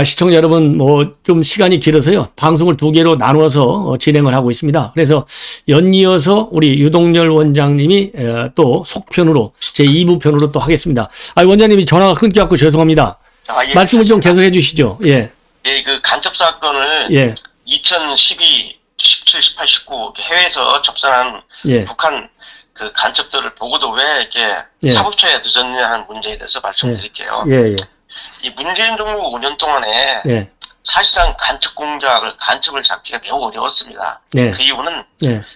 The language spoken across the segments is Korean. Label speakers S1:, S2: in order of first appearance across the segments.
S1: 시청자 여러분, 좀 시간이 길어서요. 방송을 두 개로 나누어서 진행을 하고 있습니다. 그래서 연이어서 우리 유동열 원장님이 또 속편으로 제2부 편으로 또 하겠습니다. 원장님이 전화가 끊겨갖고 죄송합니다.
S2: 예,
S1: 말씀을 좀 계속 해주시죠. 예.
S2: 예, 그 간첩 사건을 2012, 17, 18, 19 해외에서 접선한 북한 그 간첩들을 보고도 왜 이렇게 사법 처리가 늦었냐 하는 문제에 대해서 말씀드릴게요. 이 문재인 정부 5년 동안에 사실상 간첩을 잡기가 매우 어려웠습니다. 그 이유는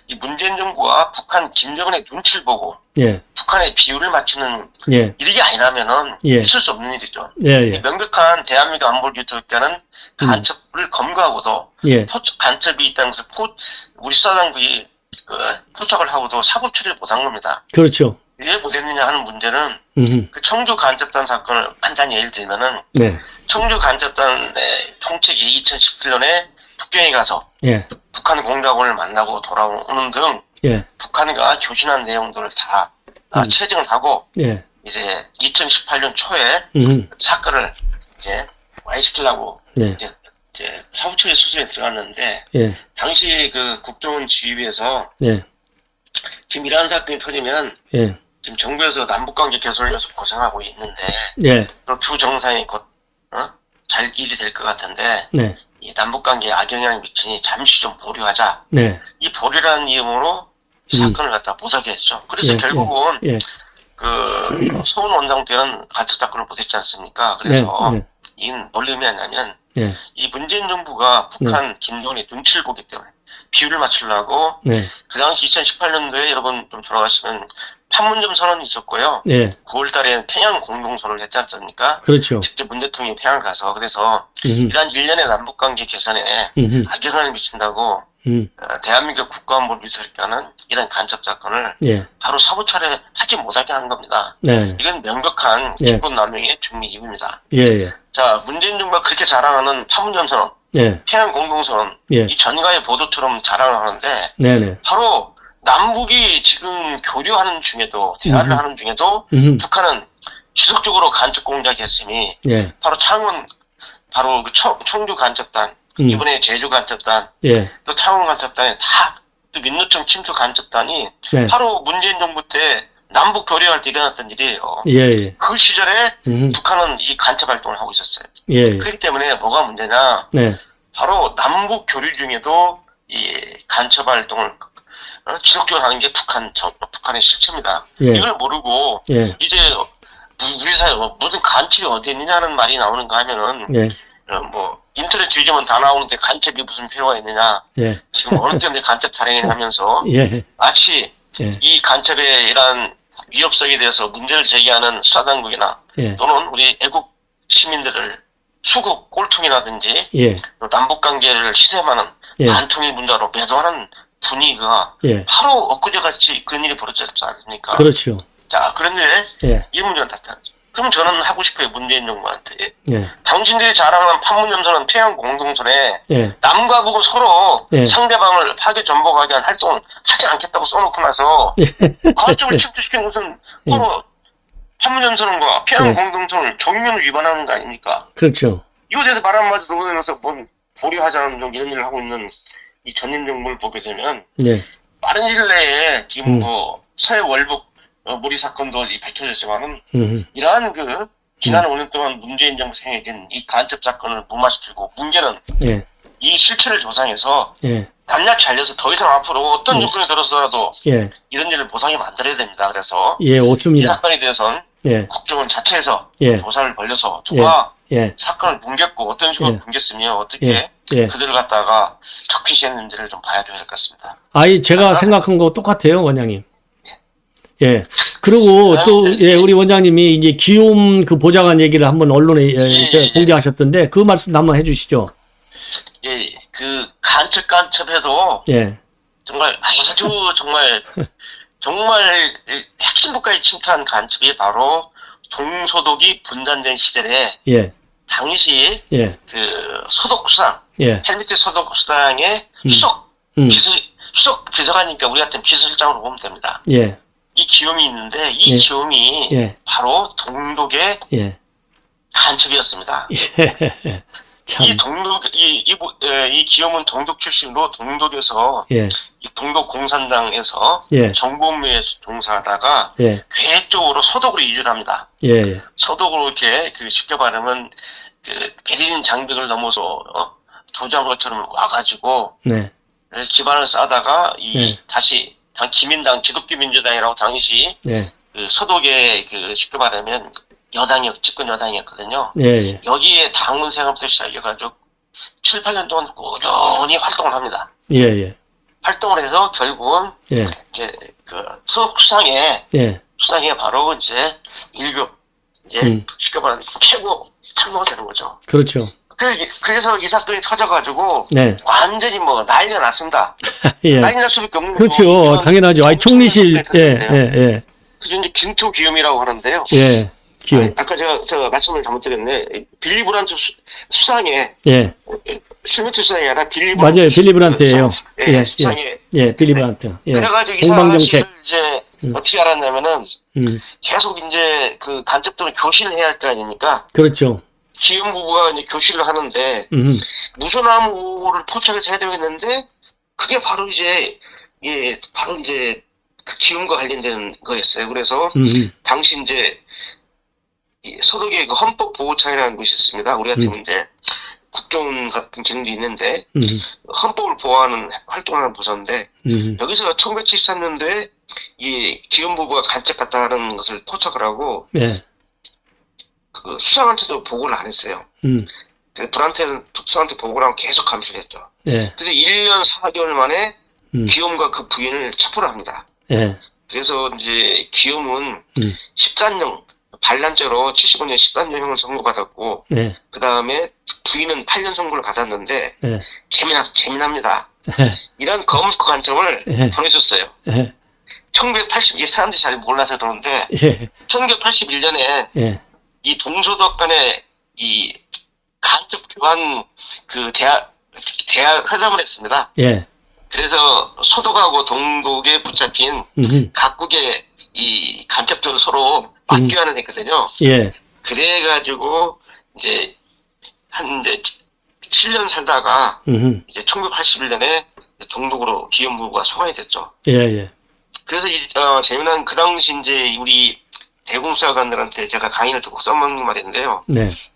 S2: 이 문재인 정부가 북한 김정은의 눈치를 보고 북한의 비율을 맞추는 일이 아니라면은 있을 수 없는 일이죠. 명백한 대한민국 안보를 유도했다는 간첩을 검거하고도 간첩이 있다는 것을 우리 수사당국이 포착을 하고도 사법 처리를 못한 겁니다.
S1: 그렇죠.
S2: 왜 못했느냐 하는 문제는 그 청주 간첩단 사건을 간단히 예를 들면은 청주 간첩단의 총책이 2017년에 북경에 가서 북한 공작원을 만나고 돌아오는 등 북한과 교신한 내용들을 다 체증을 하고 이제 2018년 초에 사건을 이제 완화시키려고 이제 사법처리 수순에 들어갔는데 당시 그 국정원 지휘부에서 지금 이러한 사건이 터지면 지금 정부에서 남북관계 개선을 위해서 고생하고 있는데 두 정상이 곧 잘 일이 될 것 같은데 이 남북관계에 악영향을 미치니 잠시 좀 보류하자. 이 보류라는 이유로 사건을 갖다 못하게 했죠. 그래서 결국은 그 서울 원장 때는 간첩 사건을 못했지 않습니까? 그래서 이건 뭔 의미냐면 이 문재인 정부가 북한 김정은의 눈치를 보기 때문에 비율을 맞추려고 그 당시 2018년도에 여러분 좀 돌아가시면 판문점 선언이 있었고요. 9월 달에 평양 공동선언을 했지 않습니까?
S1: 그렇죠.
S2: 직접 문 대통령이 평양을 가서 그래서 이러한 일련의 남북관계 개선에 악영향을 미친다고 대한민국 국가안보를 위태롭게하는 이런 간첩 사건을 바로 사법 처리하지 못하게 한 겁니다. 이건 명백한 기본 남용의 중미 이유입니다. 자, 문재인 정부가 그렇게 자랑하는 판문점 선언, 평양 공동선언, 이 전가의 보도처럼 자랑을 하는데 바로 남북이 지금 교류하는 중에도 대화를 하는 중에도 북한은 지속적으로 간첩 공작했으니 바로 바로 그 청주 간첩단, 이번에 제주 간첩단, 또 창원 간첩단에 다 또 민노총 침투 간첩단이 바로 문재인 정부 때 남북 교류할 때 일어났던 일이에요. 그 시절에 북한은 이 간첩 활동을 하고 있었어요. 그렇기 때문에 뭐가 문제냐? 바로 남북 교류 중에도 이 간첩 활동을 지속적으로 하는 게 북한의 실체입니다. 이걸 모르고 이제 우리 사회 무슨 간첩이 어디 있느냐는 말이 나오는가 하면은 뭐 인터넷 뒤지면 다 나오는데 간첩이 무슨 필요가 있느냐? 지금 어느 때문에 간첩 탈행을 하면서 마치 이 간첩의 이러한 위협성에 대해서 문제를 제기하는 수사당국이나 또는 우리 애국 시민들을 수급 꼴통이라든지 남북관계를 시샘하는 반통일 분자로 매도하는 분위기가 바로 엊그제같이 그런 일이 벌어졌지 않습니까?
S1: 그렇죠.
S2: 자, 그런데 이 문제는 다르죠. 그럼 저는 하고 싶어요. 문재인 정부한테. 당신들이 자랑하는 판문점선언 평양 공동선에 남과 북은 서로 상대방을 파괴 전복하게 한 활동을 하지 않겠다고 써놓고 나서 관점을 침투시킨 것은 서로 판문점선언과 평양 공동선언을 정면으로 위반하는 거 아닙니까?
S1: 그렇죠.
S2: 이거에 대해서 말 한마디 넣어내면서 뭔 보류하자는 이런 일을 하고 있는 이 전임 정부를 보게 되면 빠른 일 내에 지금 뭐 서해 월북 몰이 사건도 밝혀졌지만은 이러한 그 지난 5년 동안 문재인 정부 행해진 이 간첩 사건을 무마시키고 문제는 이 실체를 조상해서 낱낱이 알려서 더 이상 앞으로 어떤 요건이 들어서라도 이런 일을 못하게 만들어야 됩니다. 그래서 이 사건에 대해서는 국정원 자체에서 조사를 벌려서 누가 사건을 뭉갰고 어떤 식으로 뭉갰으며 어떻게 그들을 갖다가 적피시했는지를 좀 봐야줘야 될 것 같습니다.
S1: 제가 생각한 거 똑같아요, 원장님. 그리고 또, 우리 원장님이 이제 기욤 그 보좌관 얘기를 한번 언론에 공개하셨던데, 그 말씀 한번 해주시죠.
S2: 그 간첩해도 정말 아주 정말 핵심부까지 침투한 간첩이 바로 동소독이 분단된 시절에 당시 그 소독수당, 헬미트 소독수당의 수석 비서관이니까 우리 같은 비서실장으로 보면 됩니다. 이 기욤이 있는데 이 기욤이 바로 동독의 간첩이었습니다.
S1: 예. 참.
S2: 이 기욤은 동독 출신으로 동독에서
S1: 예.
S2: 이 동독 공산당에서
S1: 예.
S2: 정보부에 종사하다가
S1: 예.
S2: 계획적으로 서독으로 이주를 합니다.
S1: 예.
S2: 서독으로 이렇게 쉽게 말하면 베를린 장벽을 넘어서 도주한 것처럼 와가지고
S1: 네.
S2: 기반을 쌓다가
S1: 네.
S2: 다시 기민당 기독교민주당이라고 당시
S1: 네.
S2: 서독의 쉽게 말하면 집권 여당이었거든요.
S1: 예.
S2: 여기에 당원 생활부터 시작해가지고 7, 8년 동안 꾸준히 활동을 합니다.
S1: 예.
S2: 활동을 해서 결국은 이제 서독 수상에 바로 이제 1급 쉽게 말하면 최고 참모가 되는 거죠.
S1: 그렇죠.
S2: 그래서 이 사건이 터져가지고
S1: 네.
S2: 완전히 난리가 났습니다.
S1: 예.
S2: 난리 날 수밖에 없는
S1: 거죠. 그렇죠. 당연하죠. 아니, 총리실. 예.
S2: 그죠. 이제 김토 기욤이라고 하는데요.
S1: 예. 기욤.
S2: 아까 제가 말씀을 잘못드렸네. 빌리 브란트 수상에.
S1: 예.
S2: 슈미트 수상이 아니라 빌리 브란트.
S1: 맞아요. 빌리 브란트예요.
S2: 수상에.
S1: 빌리 브란트. 예.
S2: 그래가지고 이
S1: 공방정책.
S2: 사실을 이제 어떻게 알았냐면은 계속 이제 간첩들은 교신을 해야 할 거 아닙니까?
S1: 그렇죠.
S2: 기욤 부부가 이제 교실을 하는데 무소나무를 포착해서 해야 되겠는데 그게 바로 이제 그 기욤과 관련된 거였어요. 그래서 당시 이제 서독의 헌법 보호처라는 곳이 있습니다. 우리 같은 이제 국정원 같은 기능도 있는데 헌법을 보호하는 활동을 하는 부서인데 여기서 1973년도에 이 기욤 부부가 간첩 같다는 것을 포착을 하고 그 수상한테도 보고를 안 했어요. 수상한테 보고를 하고 계속 감시를 했죠. 그래서 1년 4개월 만에 기욤과 그 부인을 체포를 합니다. 그래서 이제 기욤은 13년 반란죄로 75년 13년형을 선고받았고 그 다음에 부인은 8년 선고를 받았는데 재미납니다. 이런 거물급 간첩을 보내줬어요. 1980, 사람들이 잘 몰라서 그러는데 1981년에 이 동서독 간에 이 간첩 교환 대화 회담을 했습니다. 그래서 서독하고 동독에 붙잡힌 각국의 이 간첩들을 서로 맞교환을 했거든요. 그래가지고 이제 이제 7년 살다가 이제 1981년에 동독으로 기욤 부부가 소환이 됐죠. 그래서 재미난 그 당시 이제 우리 대공수사관들한테 제가 강의를 듣고 써먹는 말인데요.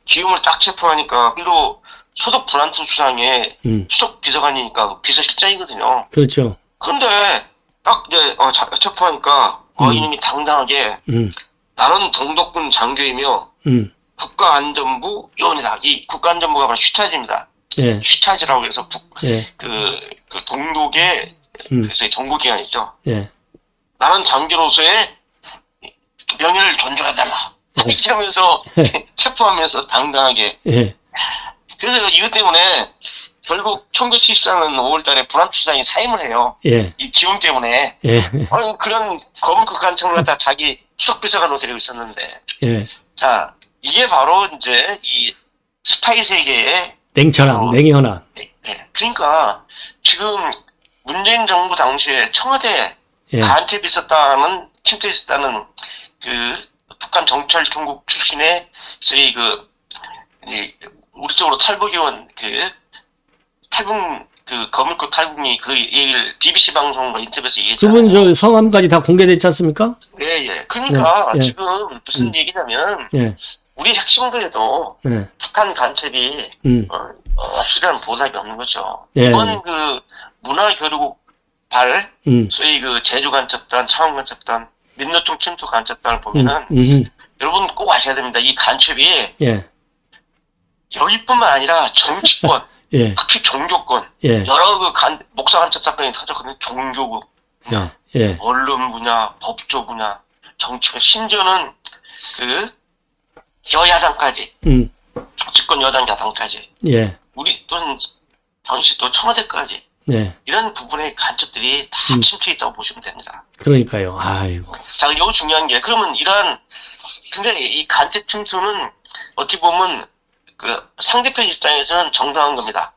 S2: 기욤을 딱 체포하니까 또 서독 브란트 수상의 수석 비서관이니까 비서실장이거든요.
S1: 그렇죠.
S2: 근데 딱 이제 체포하니까 이놈이 당당하게 나는 동독군 장교이며 국가안전부 요원이다. 이 국가안전부가 바로 슈타지입니다. 슈타지라고 해서 그 동독의 그래서 정보기관이죠. 나는 장교로서의 명예를 존중해달라. 이렇게 하면서 체포하면서 당당하게. 그래서 이것 때문에 결국 1974년 5월달에 브란트 수상이 사임을 해요. 이 기욤 때문에. 그런 거물급 간첩을 갖다 자기 수석비서관으로 데리고 있었는데. 자, 이게 바로 이제 이 스파이 세계의
S1: 냉혈한.
S2: 그러니까 지금 문재인 정부 당시에 청와대 간첩이 있었다는 침투에 있었다는 그 북한 정찰 중국 출신의 소위 우리 쪽으로 탈북이온 거물급 탈북이 그 얘기를 BBC 방송과 인터뷰에서 얘기했잖아요.
S1: 그분 성함까지 다 공개됐지 않습니까?
S2: 그러니까 지금 무슨 얘기냐면 우리 핵심들에도 북한 간첩이 없으려는 보답이 없는 거죠. 이번 문화교류국 소위 제주 간첩단, 창원 간첩단, 민노총 침투 간첩단을 보면은 여러분 꼭 아셔야 됩니다. 이 간첩이 여기뿐만 아니라 정치권, 특히 종교권, 여러 목사 간첩 사건이 터졌거든요. 종교 분야, 언론 분야, 법조 분야, 정치권, 심지어는 여야당까지, 집권 여당 야당까지, 우리 또는 당시 또 청와대까지. 이런 부분의 간첩들이 다 침투해 있다고 보시면 됩니다.
S1: 그러니까요. 아이고.
S2: 자, 여기 중요한 게, 그러면 근데 이 간첩 침투는 어찌 보면 상대편 입장에서는 정당한 겁니다.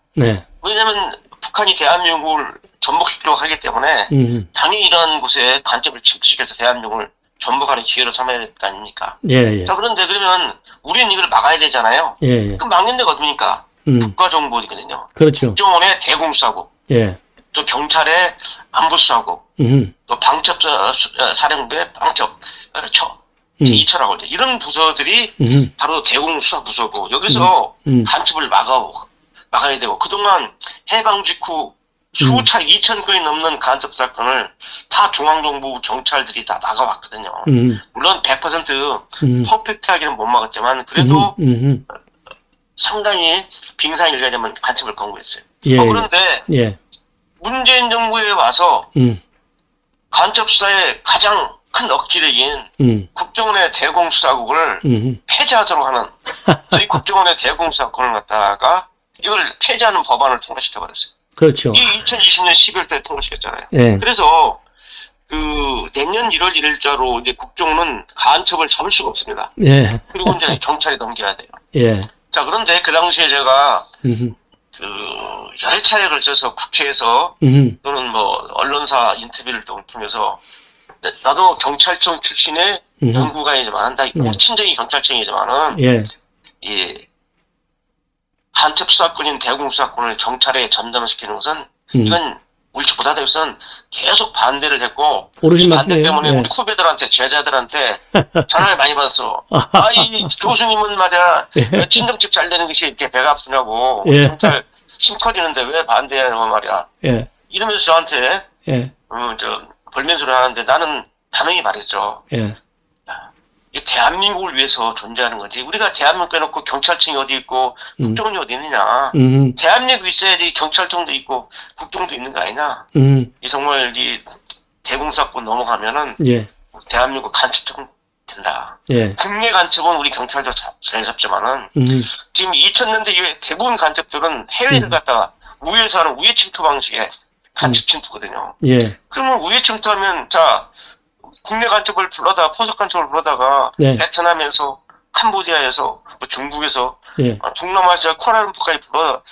S2: 왜냐면 북한이 대한민국을 전복시키려고 하기 때문에 당연히 이러한 곳에 간첩을 침투시켜서 대한민국을 전복하는 기회로 삼아야 될 거 아닙니까?
S1: 예, 예.
S2: 자, 그런데 그러면 우리는 이걸 막아야 되잖아요.
S1: 예, 예.
S2: 그럼 막는 데가 어딥니까? 국가정보원이거든요.
S1: 그렇죠.
S2: 국정원의 대공수사국,
S1: 예.
S2: 또 경찰의 안보수사국, 또 방첩 사령부의 방첩 처, 이처라고 하죠. 이런 부서들이 바로 대공수사 부서고 여기서 간첩을 막아야 되고 그동안 해방 직후 수차 2,000건이 넘는 간첩 사건을 다 중앙정부 경찰들이 다 막아왔거든요. 물론 100% 퍼펙트하게는 못 막았지만 그래도 상당히 빙산일가되면 간첩을 검거했어요.
S1: 예,
S2: 그런데
S1: 예.
S2: 문재인 정부에 와서 간첩 수사의 가장 큰 억지력인 국정원의 대공수사국을 폐지하도록 하는 저희 국정원의 대공수사권을 갖다가 이걸 폐지하는 법안을 통과시켜버렸어요.
S1: 그렇죠.
S2: 이 2020년 12월 때 통과시켰잖아요.
S1: 예.
S2: 그래서 그 내년 1월 1일자로 이제 국정원은 간첩을 잡을 수가 없습니다.
S1: 예.
S2: 그리고 이제 경찰에 넘겨야 돼요.
S1: 예.
S2: 자, 그런데 그 당시에 제가 여러 차례에 걸쳐서 국회에서 또는 뭐 언론사 인터뷰를 통해서 나도 경찰청 출신의 연구관이지만 다 친정이 경찰청이지만은
S1: 예.
S2: 이 간첩 수사권인 대공수사권을 경찰에 전담시키는 것은 이건 옳지 못하다 해서는 계속 반대를 했고
S1: 오르신
S2: 반대
S1: 말씀이에요.
S2: 때문에
S1: 예.
S2: 우리 후배들한테 제자들한테 전화를 많이 받았어. 이 교수님은 말이야 친정집 잘 되는 것이 이렇게 배가 아프냐고
S1: 예.
S2: 경찰 힘 커지는데 왜 반대하냐고 말이야.
S1: 예.
S2: 이러면서 저한테
S1: 예.
S2: 벌면소리 하는데 나는 단호히 말했죠.
S1: 예.
S2: 이 대한민국을 위해서 존재하는 거지. 우리가 대한민국 빼놓고 경찰청이 어디 있고 국정원이 어디 있느냐. 대한민국 있어야지 경찰청도 있고 국정도 있는 거 아니냐. 이 정말 이 대공사권 넘어가면은
S1: 예.
S2: 대한민국 간첩청 된다.
S1: 예.
S2: 국내 간첩은 우리 경찰도 잘 잡지만은 지금 2000년대 이후에 대부분 간첩들은 해외를 갔다가 우회에서 하는 우회 침투 방식의 간첩 침투거든요.
S1: 예.
S2: 그러면 우회 침투하면 자 국내 간첩을 불러다가 포석 간첩을 불러다가
S1: 네.
S2: 베트남에서 캄보디아에서 뭐 중국에서
S1: 예.
S2: 동남아시아 쿠알라룸푸르까지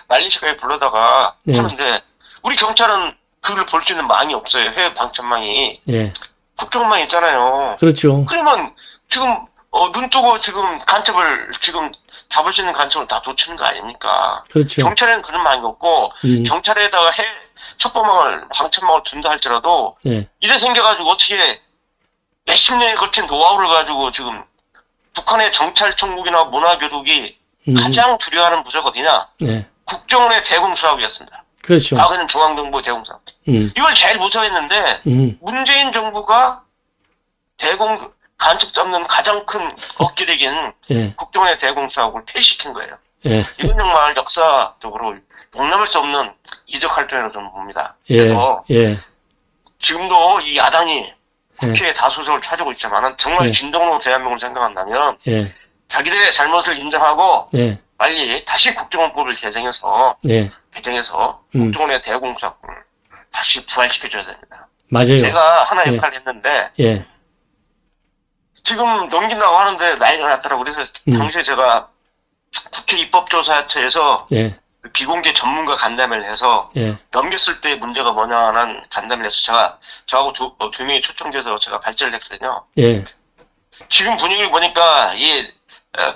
S2: 말레이시아까지 불러다가
S1: 네.
S2: 하는데 우리 경찰은 그걸 볼 수 있는 망이 없어요. 해외 방첩망이.
S1: 예.
S2: 국정망 있잖아요.
S1: 그렇죠.
S2: 그러면 지금 눈 뜨고 지금 간첩을 지금 잡을 수 있는 간첩을 다 놓치는 거 아닙니까?
S1: 그렇죠.
S2: 경찰에는 그런 망이 없고 경찰에다가 첩보망을 방첩망을 둔다 할지라도
S1: 예.
S2: 이래 생겨가지고 어떻게 몇십 년에 걸친 노하우를 가지고 지금 북한의 정찰총국이나 문화교육이 가장 두려워하는 부서가 어디냐?
S1: 예.
S2: 국정원의 대공수사국이었습니다.
S1: 그렇죠.
S2: 과거는 중앙정부 대공수사국. 이걸 제일 무서워했는데 문재인 정부가 간첩 잡는 가장 큰 억지력인
S1: 예.
S2: 국정원의 대공수사국을 폐지시킨 거예요.
S1: 예.
S2: 이건 정말 역사적으로 용납할 수 없는 이적 활동이라고 저는 봅니다.
S1: 예.
S2: 그래서
S1: 예.
S2: 지금도 이 야당이 국회에 다수석을 차지고 있지만은 정말
S1: 예.
S2: 진동으로 대한민국을 생각한다면
S1: 예.
S2: 자기들의 잘못을 인정하고
S1: 예.
S2: 빨리 다시 국정원법을 개정해서
S1: 예.
S2: 국정원의 대공수사권을 다시 부활시켜줘야 됩니다.
S1: 맞아요.
S2: 제가 하나
S1: 예.
S2: 역할을 했는데
S1: 예.
S2: 지금 넘긴다고 하는데 난리가 났더라고. 그래서 당시에 제가 국회 입법조사처에서
S1: 예.
S2: 비공개 전문가 간담회를 해서
S1: 예.
S2: 넘겼을 때 문제가 뭐냐는 간담회를 해서 저하고 두 명이 초청돼서 제가 발제를 했거든요.
S1: 예.
S2: 지금 분위기를 보니까 이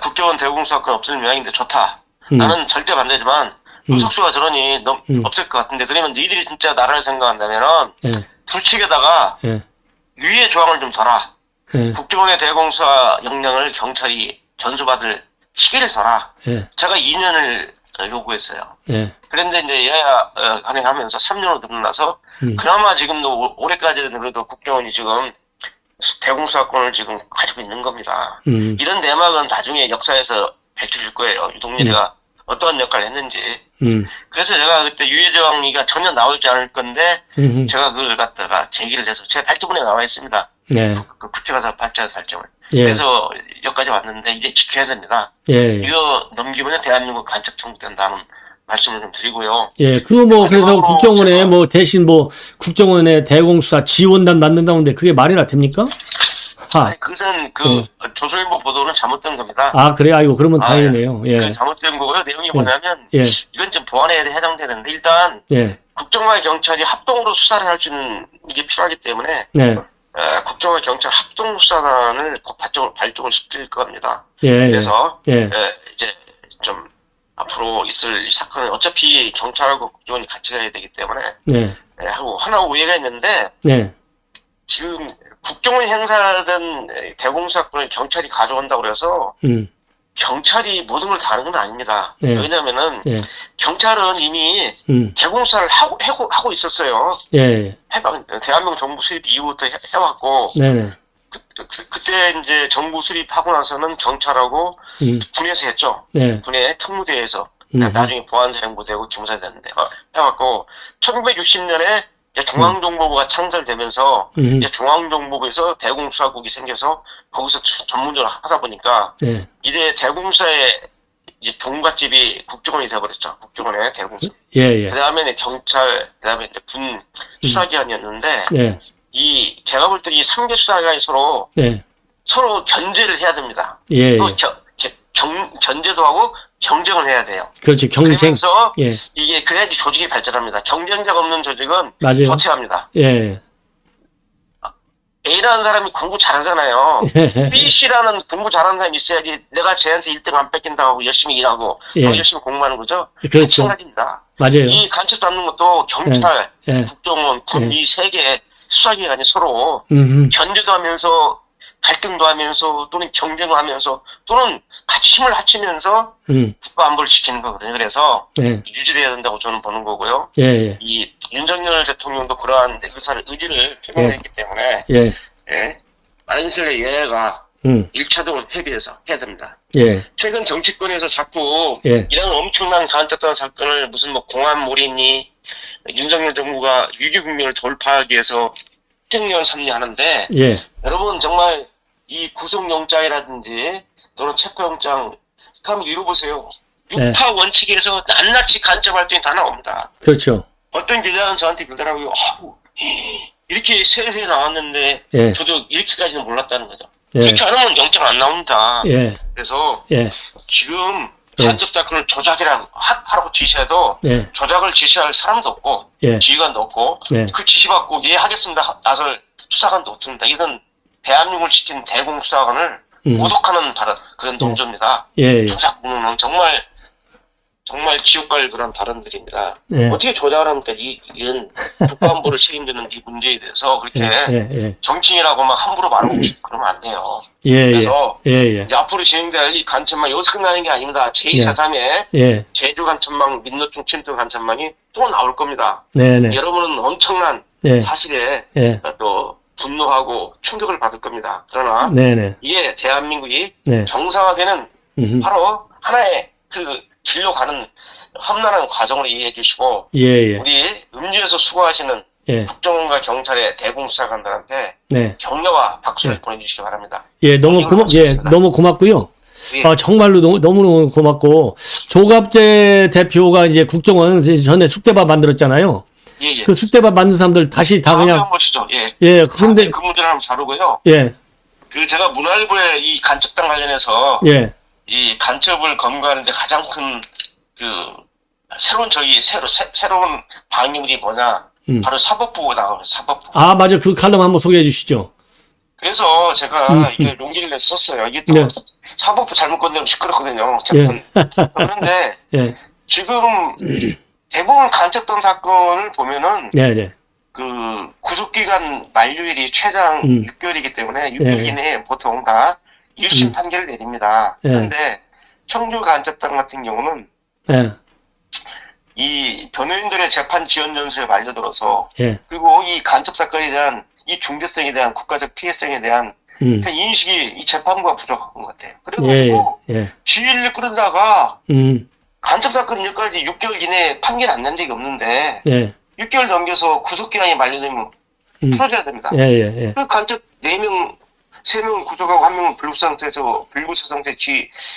S2: 국정원 대공수사권 없애는 모양인데 좋다. 나는 절대 반대지만 의석수가 저러니 없을 것 같은데 그러면 너희들이 진짜 나라를 생각한다면은
S1: 예.
S2: 불칙에다가
S1: 예.
S2: 유예 조항을 좀 둬라.
S1: 예.
S2: 국정원의 대공수사 역량을 경찰이 전수받을 시기를 둬라.
S1: 예.
S2: 제가 2년을 요구했어요.
S1: 예. 그런데
S2: 이제 여야 간행하면서 3년으로 늘어나서 그나마 지금도 올해까지는 그래도 국정원이 지금 대공수사권을 지금 가지고 있는 겁니다. 이런 내막은 나중에 역사에서 밝혀질 거예요. 유동열이가 어떠한 역할을 했는지. 그래서 제가 그때 유해조항이가 전혀 나오지 않을 건데 제가 그걸 갖다가 제기를 해서 제 발제문에 나와 있습니다.
S1: 네.
S2: 그 국회 가서 발제물.
S1: 예.
S2: 그래서 여기까지 왔는데 이제 지켜야 됩니다.
S1: 예.
S2: 이거 넘기면 대한민국 간첩청국 된다는 말씀을 좀 드리고요.
S1: 예. 그거 뭐 그래서 국정원에 뭐 대신 뭐 국정원의 대공수사 지원단 만든다는데 그게 말이나 됩니까?
S2: 아니, 그것은 조선일보 보도는 잘못된 겁니다.
S1: 아, 그래요? 아이고, 그러면 다행이네요. 예.
S2: 잘못된 거고요. 내용이 뭐냐면,
S1: 예.
S2: 이건 좀 보완에 해당되는데, 일단,
S1: 예.
S2: 국정과 경찰이 합동으로 수사를 할 수 있는, 이게 필요하기 때문에,
S1: 네.
S2: 국정원 경찰 합동수사단을 곧 발족을 시킬 겁니다.
S1: 예,
S2: 그래서
S1: 예.
S2: 이제 좀 앞으로 있을 이 사건은 어차피 경찰하고 국정원이 같이 가야 되기 때문에
S1: 네.
S2: 하고 하나 오해가 있는데
S1: 네.
S2: 지금 국정원이 행사하던 대공수사권을 경찰이 가져온다고 그래서 경찰이 모든 걸 다 하는 건 아닙니다.
S1: 네.
S2: 왜냐면은
S1: 네.
S2: 경찰은 이미 대공수사를 하고 있었어요.
S1: 예.
S2: 대한민국 정부 수립 이후부터 해왔고
S1: 네네.
S2: 그때 이제 정부 수립하고 나서는 경찰하고 군에서 했죠.
S1: 네.
S2: 군의 특무대에서 나중에 보안사령부되고 기무사 됐는데 해왔고 1960년에 중앙정보부가 창설되면서 중앙정보부에서 대공수사국이 생겨서 거기서 전문적으로 하다 보니까
S1: 네.
S2: 이제 대공수사의 이제 종갓집이 국정원이 돼버렸죠. 국정원의 대공수사.
S1: 예.
S2: 그다음에 경찰, 그다음에 이제 군 수사기관이었는데
S1: 네.
S2: 제가 볼 때 이 3개 수사기관이
S1: 네.
S2: 서로 견제를 해야 됩니다.
S1: 예.
S2: 또 견제도 하고 경쟁을 해야 돼요.
S1: 그렇지, 경쟁.
S2: 그러면서
S1: 예.
S2: 이게 그래야지 조직이 발전합니다. 경쟁자가 없는 조직은
S1: 맞아요.
S2: 도태합니다.
S1: 예.
S2: A라는 사람이 공부 잘하잖아요. B, C라는 공부 잘하는 사람이 있어야지 내가 쟤한테 1등 안 뺏긴다고 하고 열심히 일하고 더 열심히 공부하는 거죠.
S1: 그렇죠.
S2: 마찬가지입니다.
S1: 맞아요.
S2: 이 간첩 잡는 것도 경찰, 국정원, 군 이 세 개 수사기관이 서로 견제도 하면서 갈등도 하면서 또는 경쟁을 하면서 또는 같이 힘을 합치면서 국가 안보를 지키는 거거든요. 그래서 유지돼야 된다고 저는 보는 거고요. 이 윤석열 대통령도 그러한 의지를 표명했기 때문에 만인실의 여야가 일차적으로 협의해서 해야 됩니다. 최근 정치권에서 자꾸 이런 엄청난 간접단 사건을 무슨 뭐 공안몰이니 윤석열 정부가 위기 국면을 돌파하기 위해서 행령 삼리하는데 여러분 정말 이 구속영장이라든지 또는 체포영장 한번 읽어보세요. 육파 원칙에서 낱낱이 간첩 활동이 다 나옵니다.
S1: 그렇죠.
S2: 어떤 기자는 저한테 그러더라고요. 이렇게 세세히 나왔는데 저도 이렇게까지는 몰랐다는 거죠. 이렇게 안 하면 영장 안 나옵니다. 그래서 지금 간접 사건을 조작이라고 하라고 지시해도 조작을 지시할 사람도 없고 지휘관도 없고 그 지시받고 하겠습니다 나설 수사관도 없습니다. 이건 대한민국을 지키는 대공수사관을 모독하는 그런 동조입니다. 조작 공론은 정말 지옥 갈 그런 발언들입니다. 어떻게 조작을 합니까? 이런 국가안보를 책임지는 이 문제에 대해서 그렇게 정치인이라고 막 함부로 말하고 그러면 안 돼요. 그래서 이제 앞으로 진행될 이 간첩망 여기서 끝나는 게 아닙니다. 제2차3의 제주 간첩망, 민노총 침투 간첩망이 또 나올 겁니다. 여러분은 엄청난 사실에 또 분노하고 충격을 받을 겁니다. 그러나 이게 대한민국이 정상화되는 바로 하나의 그 길로 가는 험난한 과정으로 이해해 주시고 우리 음주에서 수고하시는 국정원과 경찰의 대공수사관들한테 격려와 박수를 보내주시기 바랍니다.
S1: 너무 고맙고요. 정말로 너무너무 고맙고 조갑재 대표가 이제 국정원 전에 숙대밥 만들었잖아요. 그 숙대밥 만든 사람들 다시 다 그냥
S2: 보시죠.
S1: 그런데
S2: 그 문제를 한번 다루고요. 그 제가 문화일보에 이 간첩당 관련해서 이 간첩을 검거하는데 가장 큰 새로운 방역이 뭐냐? 바로 사법부가 나오는 사법부.
S1: 맞아. 그 칼럼 한번 소개해 주시죠.
S2: 그래서 제가 이게 용기를 내서 썼어요. 이게 또 사법부 잘못 건드리면 시끄럽거든요. 그런데 지금 대부분 간첩단 사건을 보면은 그 구속기간 만료일이 최장 6개월이기 때문에 6개월 이내에 보통 다 1심 판결을 내립니다. 그런데 청주 간첩단 같은 경우는 이 변호인들의 재판 지연 연수에 말려들어서 그리고 이 간첩 사건에 대한 이 중대성에 대한 국가적 피해성에 대한 인식이 이 재판부가 부족한 것 같아요. 그리고 지휘를 끌다가 간첩 사건 여기까지 6개월 이내에 판결 안 난 적이 없는데 6개월 넘겨서 구속기간이 만료되면 풀어줘야 됩니다. 그 간첩 4명, 3명을 구속하고 1명은 불구속 상태에서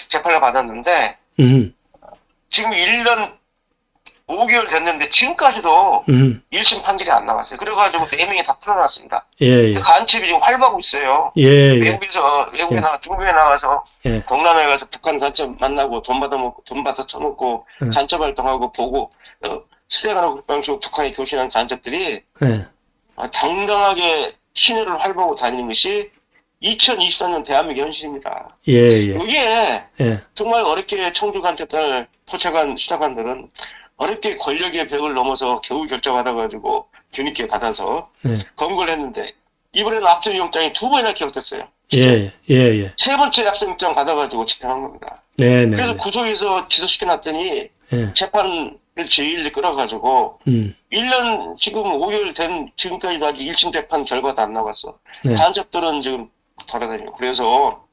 S2: 재판을 받았는데 지금 1년 5개월 됐는데 지금까지도 1심 판결이 안 나왔어요. 그래가지고 4명이 다 풀어놨습니다. 간첩이 지금 활보하고 있어요. 외국에 나가 중국에 나가서 동남아에 가서 북한 간첩 만나고 돈 받아 쳐놓고 간첩 활동하고 보고 수색하는 방식으로 북한에 교신한 간첩들이 당당하게 시내를 활보하고 다니는 것이 2024년 대한민국 현실입니다.
S1: 예, 예.
S2: 이게
S1: 예.
S2: 정말 어렵게 청주간첩단을 포착한 수사관들은 어렵게 권력의 벽을 넘어서 겨우 결정받아가지고 뒤늦게 받아서 검거를 했는데 이번에는 압수영장이 2번이나 기각됐어요.
S1: 예, 예, 예.
S2: 세 번째 압수영장 받아가지고 집행한 겁니다.
S1: 네, 네.
S2: 그래서 구속해서 기소시켜놨더니 재판을 제1로 끌어가지고 1년 지금 5개월 된 지금까지도 아직 1심 재판 결과도 안 나왔어. 간첩들은 지금 돌아다니고. 그래서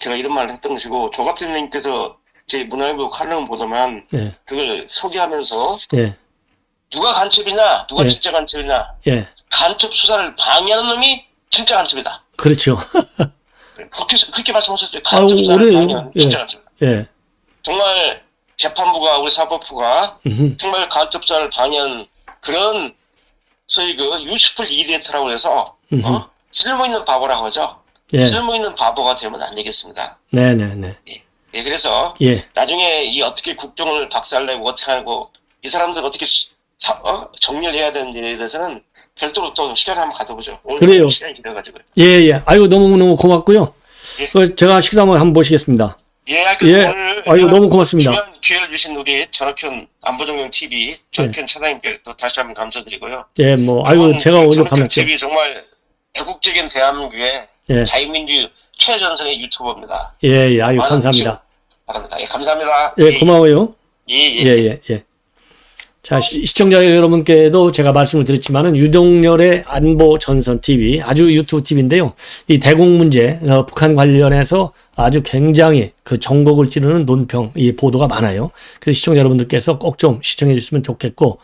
S2: 제가 이런 말을 했던 것이고 조갑대님께서 제 문화일보 칼럼 보더만 그걸 소개하면서 누가 간첩이냐 누가 진짜 간첩이냐 간첩 수사를 방해하는 놈이 진짜 간첩이다.
S1: 그렇죠.
S2: 그렇게 말씀하셨죠. 간첩 수사를 방해하는 진짜 간첩이다. 정말 재판부가 우리 사법부가 정말 간첩 수사를 방해하는 그런 소위 그 유스풀 이디어트라고 해서 쓸모 있는 바보라고 하죠. 쓸모 있는 바보가 되면 안 되겠습니다.
S1: 네네네.
S2: 예, 그래서 나중에 이 어떻게 국정을 박살내고 어떻게 하고 이 사람들 어떻게 정리를 해야 되는지에 대해서는 별도로 또 시간을 한번 가져보죠. 오늘
S1: 그래요.
S2: 시간이 길어가지고요.
S1: 예. 아이고 너무너무 고맙고요. 제가 식사 한번 보시겠습니다. 아이고 너무 고맙습니다.
S2: 중요한 기회를 주신 우리 전학현 안보정령 TV 전학현 차장님께 또 다시 한번 감사드리고요.
S1: 예, 뭐 아이고 제가 오늘 감사드리죠.
S2: TV 정말 애국적인 대한민국의 자유민주 최전선의 유튜버입니다.
S1: 예, 아이고 감사합니다.
S2: 바랍니다. 예, 감사합니다.
S1: 예, 고마워요.
S2: 예.
S1: 자, 시청자 여러분께도 제가 말씀을 드렸지만은 유동열의 안보 전선 TV 아주 유튜브 TV인데요. 이 대공 문제, 북한 관련해서 아주 굉장히 그 전곡을 찌르는 논평, 이 보도가 많아요. 그래서 시청자 여러분들께서 꼭 좀 시청해 주시면 좋겠고,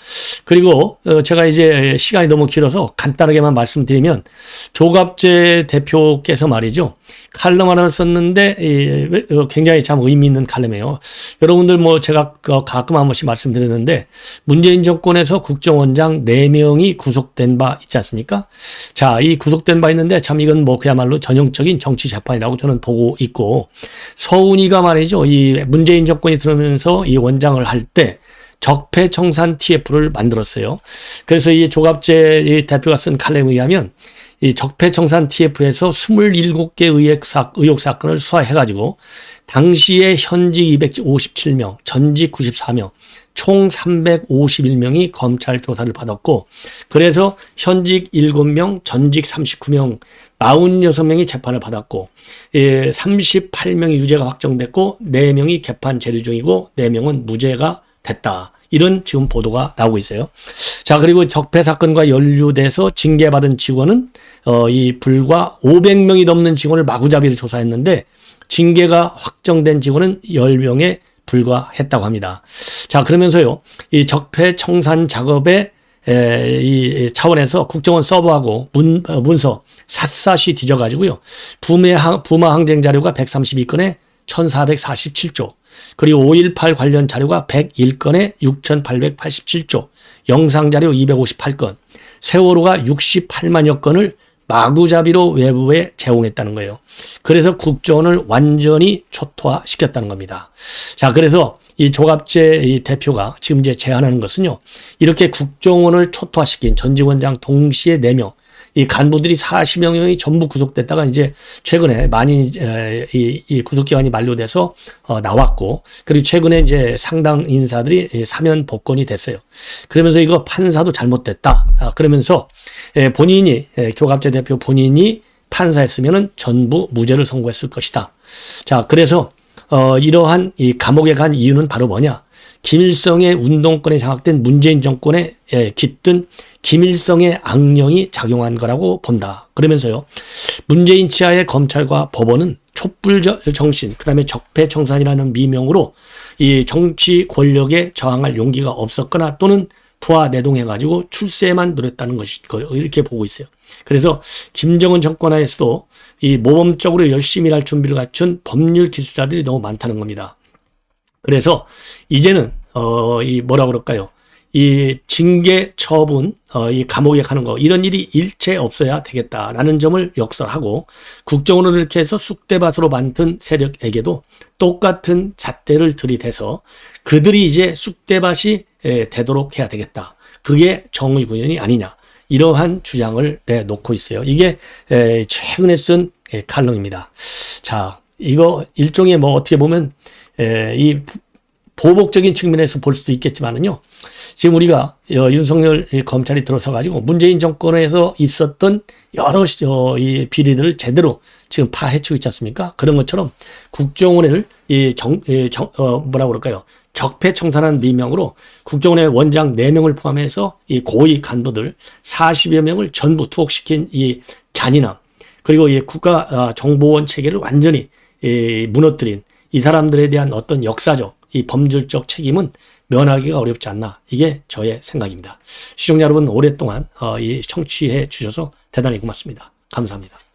S1: 그리고 제가 이제 시간이 너무 길어서 간단하게만 말씀드리면 조갑재 대표께서 말이죠. 칼럼 하나를 썼는데 굉장히 참 의미 있는 칼럼이에요. 여러분들 뭐 제가 가끔 한 번씩 말씀드렸는데 문재인 정권에서 국정원장 4명이 구속된 바 있지 않습니까? 자, 이 구속된 바 있는데 참 이건 뭐 그야말로 전형적인 정치 재판이라고 저는 보고 있고, 서훈이가 말이죠. 이 문재인 정권이 들어오면서 이 원장을 할 때 적폐청산 TF를 만들었어요. 그래서 이 조갑재 이 대표가 쓴 칼럼에 의하면 이 적폐청산 TF에서 27개 의혹 사건을 수사해가지고 당시에 현직 257명, 전직 94명, 총 351명이 검찰 조사를 받았고, 그래서 현직 7명, 전직 39명, 46명이 재판을 받았고, 38명이 유죄가 확정됐고 4명이 개판 재류 중이고 4명은 무죄가 됐다. 이런 지금 보도가 나오고 있어요. 자, 그리고 적폐 사건과 연루돼서 징계받은 직원은 이 불과 500명이 넘는 직원을 마구잡이로 조사했는데 징계가 확정된 직원은 10명에 불과했다고 합니다. 자, 그러면서요, 이 적폐 청산 작업에 이 차원에서 국정원 서버하고 문서 샅샅이 뒤져가지고요, 부마 항쟁 자료가 132건에 1447조, 그리고 5.18 관련 자료가 101건에 6887조, 영상 자료 258건, 세월호가 68만여 건을 마구잡이로 외부에 제공했다는 거예요. 그래서 국정원을 완전히 초토화시켰다는 겁니다. 자, 그래서 이 조갑재 이 대표가 지금 이제 제안하는 것은요, 이렇게 국정원을 초토화시킨 전직 원장 동시에 4명, 이 간부들이 40여 명이 전부 구속됐다가 이제 최근에 많이 이 구속기간이 만료돼서 나왔고, 그리고 최근에 이제 상당 인사들이 사면 복권이 됐어요. 그러면서 이거 판사도 잘못됐다. 그러면서 본인이 조갑재 대표 본인이 판사였으면은 전부 무죄를 선고했을 것이다. 자, 그래서 이러한 이 감옥에 간 이유는 바로 뭐냐? 김일성의 운동권에 장악된 문재인 정권에 깃든 김일성의 악령이 작용한 거라고 본다. 그러면서요, 문재인 치하의 검찰과 법원은 촛불 정신, 그 다음에 적폐청산이라는 미명으로 이 정치 권력에 저항할 용기가 없었거나 또는 부하 내동해가지고 출세만 노렸다는 것이 이렇게 보고 있어요. 그래서 김정은 정권 하에서도 이 모범적으로 열심히 할 준비를 갖춘 법률 기술자들이 너무 많다는 겁니다. 그래서 이제는 이 뭐라 그럴까요? 이 징계 처분, 이 감옥에 가는 거, 이런 일이 일체 없어야 되겠다라는 점을 역설하고, 국정원을 이렇게 해서 쑥대밭으로 만든 세력에게도 똑같은 잣대를 들이대서 그들이 이제 쑥대밭이 되도록 해야 되겠다. 그게 정의 구현이 아니냐. 이러한 주장을 내놓고 있어요. 이게 최근에 쓴 칼럼입니다. 자, 이거 일종의 뭐 어떻게 보면 이 보복적인 측면에서 볼 수도 있겠지만은요. 지금 우리가 윤석열 검찰이 들어서 가지고 문재인 정권에서 있었던 여러 이 비리들을 제대로 지금 파헤치고 있지 않습니까? 그런 것처럼 국정원을 뭐라고 그럴까요? 적폐청산한 미명으로 국정원의 원장 4명을 포함해서 이 고위 간부들 40여 명을 전부 투옥시킨 이 잔인함, 그리고 이 국가정보원 체계를 완전히 무너뜨린 이 사람들에 대한 어떤 역사적 이 범죄적 책임은 면하기가 어렵지 않나, 이게 저의 생각입니다. 시청자 여러분, 오랫동안 이 청취해 주셔서 대단히 고맙습니다. 감사합니다.